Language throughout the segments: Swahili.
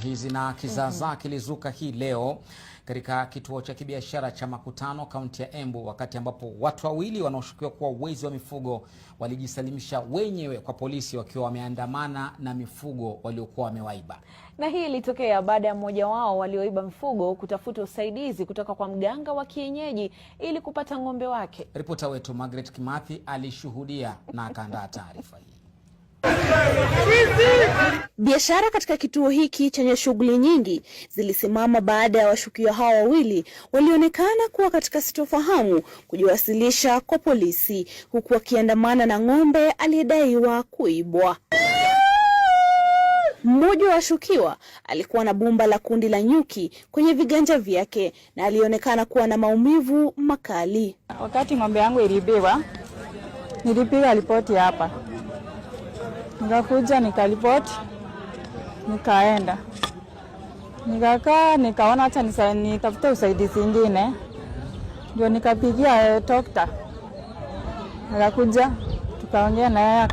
hizi na kizaazaa kilizuka hii leo katika kituo cha kibiashara cha Makutano, kaunti ya Embu, wakati ambapo watu wawili wanaoshukiwa kuwa wezi wa mifugo walijisalimisha wenyewe kwa polisi wakiwa wameandamana na mifugo waliokuwa wamewaiba. Na hii ilitokea baada ya mmoja wao walioiba mifugo kutafuta usaidizi kutoka kwa mganga wa kienyeji ili kupata ng'ombe wake. Ripota wetu Margaret Kimathi alishuhudia na akaandaa taarifa hii. Biashara katika kituo hiki chenye shughuli nyingi zilisimama baada ya washukiwa hao wawili walionekana kuwa katika sitofahamu kujiwasilisha kwa polisi, huku wakiandamana na ng'ombe aliyedaiwa kuibwa. Mmoja wa washukiwa alikuwa na bumba la kundi la nyuki kwenye viganja vyake na alionekana kuwa na maumivu makali. Wakati ng'ombe yangu iliibiwa, nilipiga ripoti hapa. Nikakuja nikaripoti, nikaenda. Nikakaa, nikaona hata nitafute usaidizi mwingine. Ndio nikapigia dokta. Nikakuja, tukaongea na yeye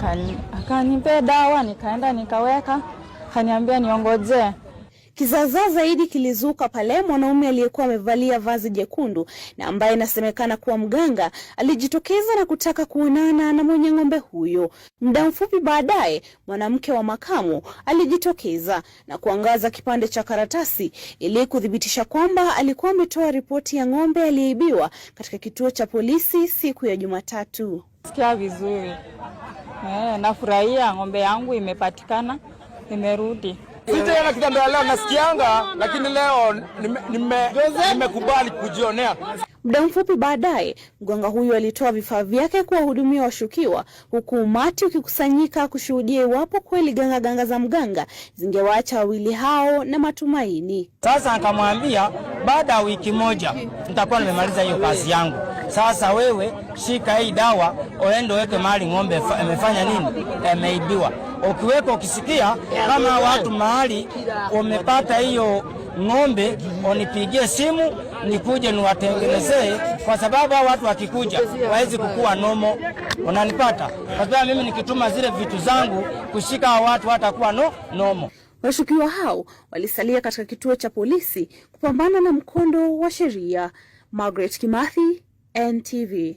akanipea dawa, nikaenda nikaweka, akaniambia niongoje. Kizaazaa zaidi kilizuka pale mwanaume aliyekuwa amevalia vazi jekundu na ambaye inasemekana kuwa mganga alijitokeza na kutaka kuonana na mwenye ng'ombe huyo. Muda mfupi baadaye, mwanamke wa makamu alijitokeza na kuangaza kipande cha karatasi ili kudhibitisha kwamba alikuwa ametoa ripoti ya ng'ombe aliyeibiwa katika kituo cha polisi siku ya Jumatatu. Sikia vizuri. Nafurahia ng'ombe yangu imepatikana, imerudi. Sitaenda kitambea leo nasikianga, lakini leo nimekubali kujionea. Muda mfupi baadaye, mganga huyu alitoa vifaa vyake kuwahudumia washukiwa, huku umati ukikusanyika kushuhudia iwapo kweli ganga za mganga zingewaacha wawili hao na matumaini. Sasa akamwambia baada ya wiki moja nitakuwa nimemaliza hiyo kazi yangu. Sasa wewe shika hii dawa uende weke mahali ng'ombe amefanya nini? Ameibiwa. Ukiweka ukisikia kama watu mahali umepata hiyo ng'ombe, unipigie simu nikuje niwatengenezee, kwa sababu watu wakikuja wawezi kukua nomo. Unanipata? Kwa sababu mimi nikituma zile vitu zangu kushika watu watakuwa nomo. Washukiwa hao walisalia katika kituo cha polisi kupambana na mkondo wa sheria. Margaret Kimathi, NTV.